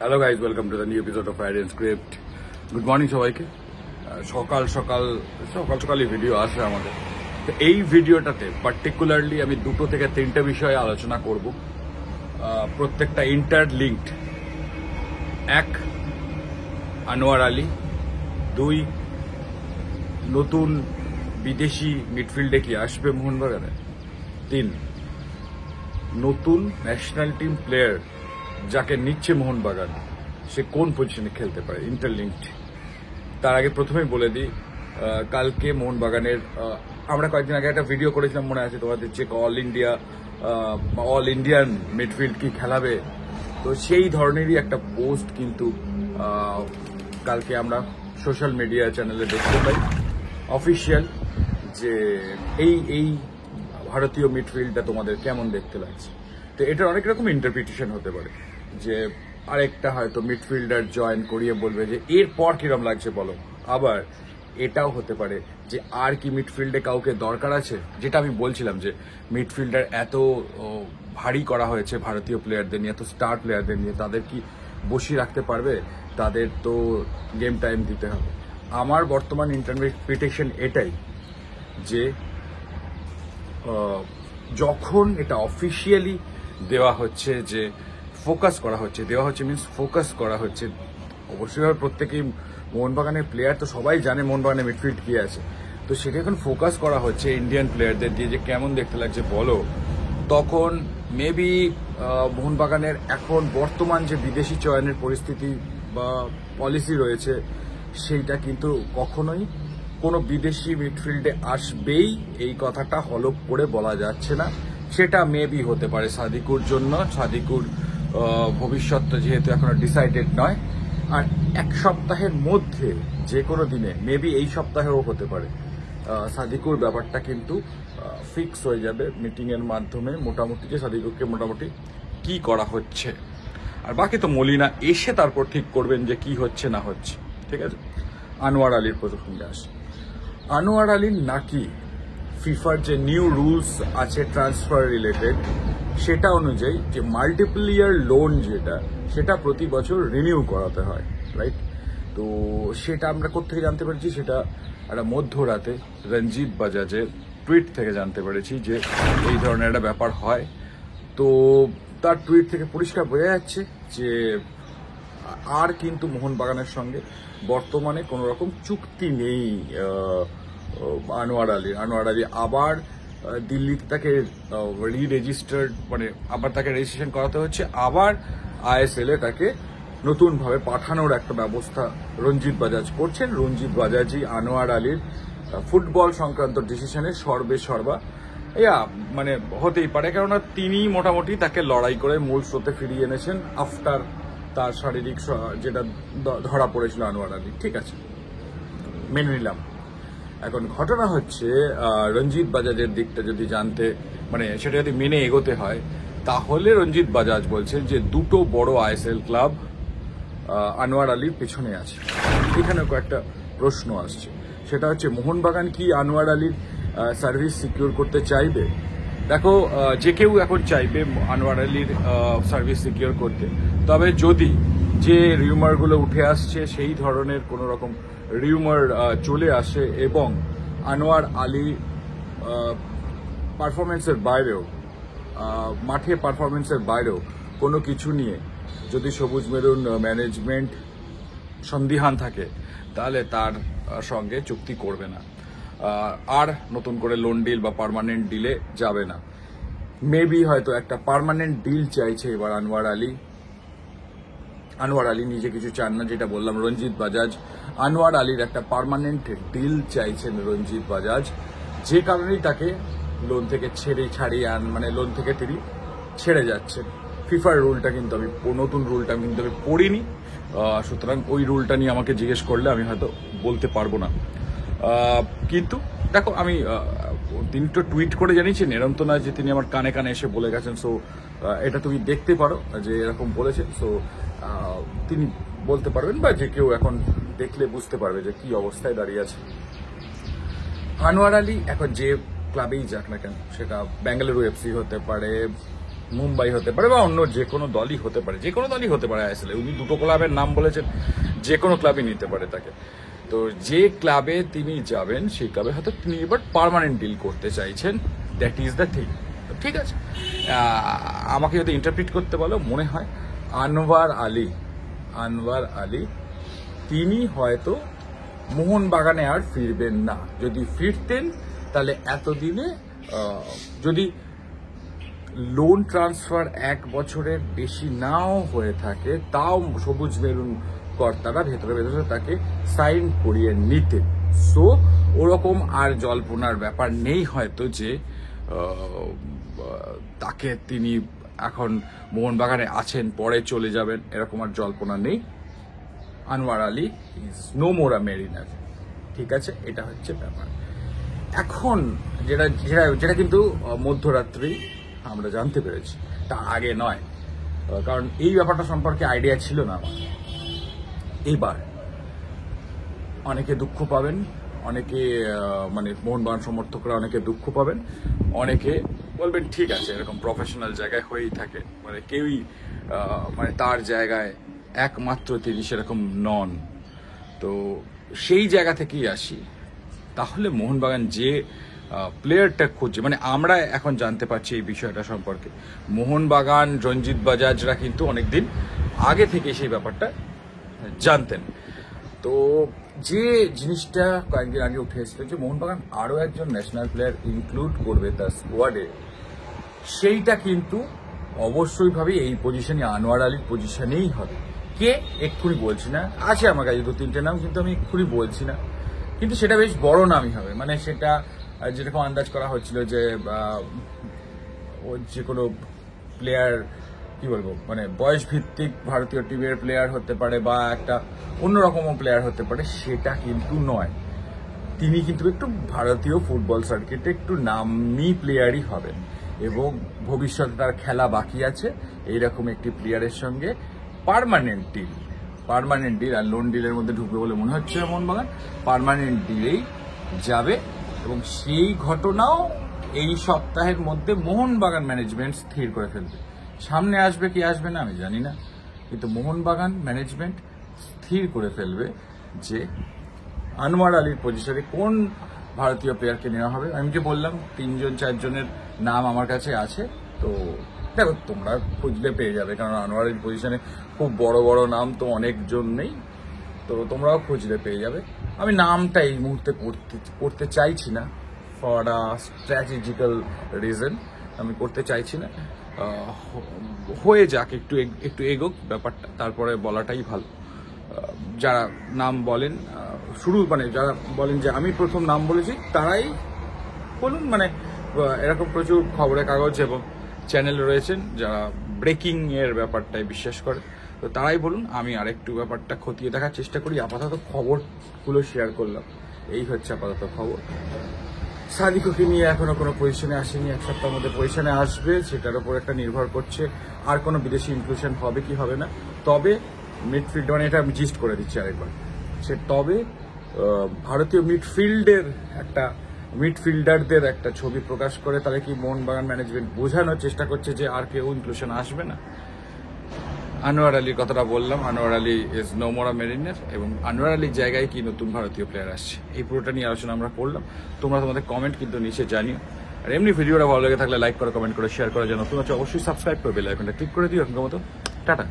Hello guys, welcome to the new episode of ride and script. Good morning সবাইকে। সকাল সকালই video আসে আমাদের। তো এই ভিডিওটাতে পার্টিকুলারলি আমি 2 থেকে 3টে বিষয়ে আলোচনা করব, প্রত্যেকটা ইন্টারলিঙ্কড। 1, আনোয়ার আলী। 2, নতুন বিদেশি মিডফিল্ডে কি আসবে মোহনবাগানে। 3, নতুন ন্যাশনাল টিম প্লেয়ার যাকে নিচ্ছে মোহনবাগান, সে কোন পজিশনে খেলতে পারে। ইন্টারলিঙ্কড। তার আগে প্রথমেই বলে দিই, কালকে মোহনবাগানের আমরা কয়েকদিন আগে একটা ভিডিও করেছিলাম, মনে আছে তোমাদের, যে অল ইন্ডিয়ান মিডফিল্ড কি খেলাবে। তো সেই ধরনেরই একটা পোস্ট কিন্তু কালকে আমরা সোশ্যাল মিডিয়া চ্যানেলে দেখতে পাই, অফিসিয়াল, যে এই ভারতীয় মিডফিল্ডটা তোমাদের কেমন দেখতে লাগছে। তো এটার অনেক রকম ইন্টারপ্রিটেশন হতে পারে, যে আরেকটা হয়তো মিডফিল্ডার জয়েন করিয়ে বলবে যে এরপর কিরম লাগছে বলো। আবার এটাও হতে পারে যে আর কি মিডফিল্ডে কাউকে দরকার আছে, যেটা আমি বলছিলাম যে মিডফিল্ডার এত ভারী করা হয়েছে ভারতীয় প্লেয়ারদের নিয়ে, এত স্টার প্লেয়ারদের নিয়ে, তাদের কি বসিয়ে রাখতে পারবে? তাদের তো গেম টাইম দিতে হবে। আমার বর্তমান ইন্টারপ্রিটেশন এটাই, যে যখন এটা অফিসিয়ালি দেওয়া হচ্ছে, যে ফোকাস করা হচ্ছে, ফোকাস করা হচ্ছে, অবশ্যই প্রত্যেকেই মোহনবাগানের প্লেয়ার তো সবাই জানে মোহনবাগানের মিডফিল্ড কি আছে। তো সেটা এখন ফোকাস করা হচ্ছে ইন্ডিয়ান প্লেয়ারদের দিয়ে, যে কেমন দেখতে লাগছে বলো। তখন মেবি মোহনবাগানের এখন বর্তমান যে বিদেশি চয়নের পরিস্থিতি বা পলিসি রয়েছে, সেইটা কিন্তু কখনোই কোনো বিদেশি মিডফিল্ডে আসবেই এই কথাটা হলফ করে বলা যাচ্ছে না। সেটা মেবি হতে পারে সাদিকুর জন্য। সাদিকুর ভবিষ্যৎটা যেহেতু এখনো ডিসাইডেড নয়, আর 1 সপ্তাহের মধ্যে যে কোনো দিনে, মেবি এই সপ্তাহেও হতে পারে, সাদিকুর ব্যাপারটা কিন্তু ফিক্স হয়ে যাবে মিটিংয়ের মাধ্যমে, মোটামুটি, যে সাদিকুরকে মোটামুটি কি করা হচ্ছে। আর বাকি তো মলিনা এসে তারপর ঠিক করবেন যে কি হচ্ছে না হচ্ছে। ঠিক আছে, আনোয়ার আলীর প্রসঙ্গে আসে। আনোয়ার আলীর নাকি ফিফার যে নিউ রুলস আছে ট্রান্সফার রিলেটেড, সেটা অনুযায়ী যে মাল্টিপল ইয়ার লোন যেটা, সেটা প্রতি বছর রিনিউ করাতে হয়, রাইট? তো সেটা আমরা কোত্থেকে জানতে পেরেছি? সেটা একটা মধ্যরাতে রঞ্জিত বাজাজের টুইট থেকে জানতে পেরেছি যে এই ধরনের একটা ব্যাপার হয়। তো তার টুইট থেকে পরিষ্কার বোঝা যাচ্ছে যে আর কিন্তু মোহনবাগানের সঙ্গে বর্তমানে কোনো রকম চুক্তি নেই আনোয়ার আলী আবার দিল্লিতে তাকে রিরেজিস্টার্ড, মানে আবার তাকে রেজিস্ট্রেশন করাতে হচ্ছে, আবার আইএসএল এ তাকে নতুনভাবে পাঠানোর একটা ব্যবস্থা রঞ্জিত বাজাজ করছেন। রঞ্জিত বাজাজই আনোয়ার আলীর ফুটবল সংক্রান্ত ডিসিশনে সর্বা মানে হতেই পারে, কেননা তিনি মোটামুটি তাকে লড়াই করে মূল স্রোতে ফিরিয়ে এনেছেন আফটার তার শারীরিক যেটা ধরা পড়েছিল আনোয়ার আলী। ঠিক আছে, মেনে নিলাম। এখন ঘটনা হচ্ছে রঞ্জিত বাজাজের দিকটা যদি জানতে, মানে সেটা যদি মেনে এগোতে হয়, তাহলে রঞ্জিত বাজাজ বলছেন যে 2টো বড় আইএসএল ক্লাব আনোয়ার আলীর পেছনে আছে। এখানে কয়েকটা প্রশ্ন আসছে, সেটা হচ্ছে মোহনবাগান কি আনোয়ার আলীর সার্ভিস সিকিউর করতে চাইবে? দেখো, যে কেউ এখন চাইবে আনোয়ার আলীর সার্ভিস সিকিউর করতে, তবে যদি যে রিউমারগুলো উঠে আসছে সেই ধরনের কোনো রকম রিউমার চলে আসে এবং আনোয়ার আলী পারফরমেন্সের বাইরেও, মাঠে পারফরমেন্সের বাইরেও কোনো কিছু নিয়ে যদি সবুজ মেরুন ম্যানেজমেন্ট সন্দিহান থাকে, তাহলে তার সঙ্গে চুক্তি করবে না, আর নতুন করে লোন ডিল বা পার্মানেন্ট ডিলে যাবে না। মেবি হয়তো একটা পার্মানেন্ট ডিল চাইছে এবার আনোয়ার আলী নিজে কিছু চান না, যেটা বললাম রঞ্জিত বাজাজ। আনোয়ার আলীর একটা পার্মানেন্ট ডিল চাইছেন রঞ্জিত বাজাজ, যে কারণেই তাকে লোন থেকে মানে লোন থেকে তিনি ছেড়ে যাচ্ছেন। ফিফার রুলটা কিন্তু নতুন রুলটা কিন্তু আমি পড়িনি, সুতরাং ওই রুলটা নিয়ে আমাকে জিজ্ঞেস করলে আমি হয়তো বলতে পারবো না। কিন্তু দেখো, আমি তিনি তো টুইট করে জানিয়েছেন, এরকম তো না যে তিনি আমার কানে কানে এসে বলে গেছেন। সো এটা তুমি দেখতে পারো যে এরকম বলেছেন। সো তিনি বলতে পারবেন, বা যে কেউ এখন দেখলে বুঝতে পারবে যে কি অবস্থায় দাঁড়িয়ে আছে আনোয়ার আলী। এখন যে ক্লাবেই যাক না কেন, সেটা বেঙ্গালুরু এফসি হতে পারে, মুম্বাই হতে পারে বা অন্য যে কোনো দলই হতে পারে, যে কোনো দলই হতে পারে আইএসএল। উনি দুটো ক্লাবের নাম বলেছেন, যে কোনো ক্লাবই নিতে পারে তাকে। তো যে ক্লাবে তিনি যাবেন সেই ক্লাবে হয়তো তিনি এবার পার্মানেন্ট ডিল করতে চাইছেন, দ্যাট ইজ দ্য থিং। ঠিক আছে, আমাকে যদি ইন্টারপ্রিট করতে বলো, মনে হয় আনোয়ার আলী তিনি হয়তো মোহনবাগানে আর ফিরবেন না। যদি ফিরতেন তাহলে এতদিনে যদি লোন ট্রান্সফার 1 বছরের বেশি নাও হয়ে থাকে, তাও সবুজ মেরুন কর্তারা ভেতরে ভেতরে তাকে সাইন করিয়ে নিতেন। সো ওরকম আর জল্পনার ব্যাপার নেই হয়তো যে তাকে তিনি এখন মোহনবাগানে আছেন পরে চলে যাবেন, এরকম আর জল্পনা নেই। Anwar Ali is no more a mariner. ঠিক আছে, এটা হচ্ছে ব্যাপার। এখন যেটা যেটা যেটা কিন্তু মধ্যরাত্রি আমরা জানতে পেরেছি, তা আগে নয়, কারণ এই ব্যাপারটা সম্পর্কে আইডিয়া ছিল না আমার। এইবার অনেকে দুঃখ পাবেন, অনেকে মানে মোহনবাগান সমর্থকরা অনেকে দুঃখ পাবেন, অনেকে বলবেন ঠিক আছে, এরকম প্রফেশনাল জায়গায় হয়েই থাকে, মানে কেউই মানে তার জায়গায় একমাত্র তিনি সেরকম নন। তো সেই জায়গা থেকেই আসি। তাহলে মোহনবাগান যে প্লেয়ারটা খুঁজছে, মানে আমরা এখন জানতে পারছি এই বিষয়টা সম্পর্কে, মোহনবাগান রঞ্জিত বাজাজরা কিন্তু অনেকদিন আগে থেকে সেই ব্যাপারটা জানতেন। তো যে জিনিসটা কয়েকদিন আগে উঠে এসেছিল যে মোহনবাগান আরও একজন ন্যাশনাল প্লেয়ার ইনক্লুড করবে তার স্কোয়াডে, সেইটা কিন্তু অবশ্যই ভাবে এই পজিশনে আনোয়ার আলীর পজিশনেই হবে। কে এক্ষুনি বলছি না, আছে আমার কাছে 2-3টে নাম, কিন্তু আমি এক্ষুনি বলছি না, কিন্তু সেটা বেশ বড় নামই হবে। মানে সেটা যেরকম আন্দাজ করা হচ্ছিল যে ও যে কোনো প্লেয়ার, কি বলবো, মানে বয়স ভিত্তিক ভারতীয় টিমের প্লেয়ার হতে পারে বা একটা অন্যরকমও প্লেয়ার হতে পারে, সেটা কিন্তু নয়। তিনি কিন্তু একটু ভারতীয় ফুটবল সার্কিটে একটু নামি প্লেয়ারই হবেন এবং ভবিষ্যতে তার খেলা বাকি আছে। এইরকম একটি প্লেয়ারের সঙ্গে পার্মানেন্ট ডিল আর লোন ডিলের মধ্যে ঢুকবে বলে মনে হচ্ছে মোহনবাগান, পার্মানেন্ট ডিলেই যাবে। এবং সেই ঘটনাও এই সপ্তাহের মধ্যে মোহনবাগান ম্যানেজমেন্ট স্থির করে ফেলবে। সামনে আসবে কি আসবে না আমি জানি না, কিন্তু মোহনবাগান ম্যানেজমেন্ট স্থির করে ফেলবে যে আনোয়ার আলীর পজিশনে কোন ভারতীয় প্লেয়ারকে নেওয়া হবে। আমি যে বললাম 3-4জনের নাম আমার কাছে আছে, তো দেখো তোমরা খুঁজলে পেয়ে যাবে, কারণ আনোয়ার আলীর পজিশনে খুব বড় বড় নাম তো অনেকজন নেই, তো তোমরাও খুঁজলে পেয়ে যাবে। আমি নামটা এই মুহূর্তে করতে চাইছি না, ফর আ স্ট্র্যাটেজিক্যাল রিজন আমি করতে চাইছি না। হয়ে যাক, একটু এগোক ব্যাপারটা, তারপরে বলাটাই ভালো। যারা নাম বলেন মানে যারা বলেন যে আমি প্রথম নাম বলেছি, তারাই বলুন। মানে এরকম প্রচুর খবরের কাগজ এবং চ্যানেল রয়েছেন যারা ব্রেকিং এর ব্যাপারটাই বিশ্বাস করে, তো তারাই বলুন। আমি আরেকটু ব্যাপারটা খতিয়ে দেখার চেষ্টা করি। আপাতত খবরগুলো শেয়ার করলাম, এই হচ্ছে আপাতত খবর। সাদিককে নিয়ে এখনো কোনো পজিশনে আসেনি, 1 সপ্তাহের মধ্যে পজিশনে আসবে, সেটার উপর একটা নির্ভর করছে আর কোনো বিদেশি ইনক্লুশন হবে কি হবে না। তবে মিডফিল্ড, মানে এটা আমি জিস্ট করে দিচ্ছি আরেকবার, তবে ভারতীয় মিডফিল্ডারদের একটা ছবি প্রকাশ করে তাহলে কি মোহনবাগান ম্যানেজমেন্ট বোঝানোর চেষ্টা করছে যে আর কেউ ইনক্লুশন আসবে না। আনোয়ার আলীর কথাটা বললাম, Anwar Ali is no more a mariner, এবং আনোয়ার আলীর জায়গায় কি নতুন ভারতীয় প্লেয়ার আসছে, এই পুরোটা নিয়ে আলোচনা আমরা করলাম। তোমরা তোমাদের কমেন্ট কিন্তু নিচে জানিও, আর এমনি ভিডিওটা ভালো লেগে থাকলে লাইক করো, কমেন্ট করে শেয়ার করা, যেন নতুন আছে অবশ্যই সাবস্ক্রাইব করে বেল আইকনটা ক্লিক করে দিও। এখনকার মতো টাটা।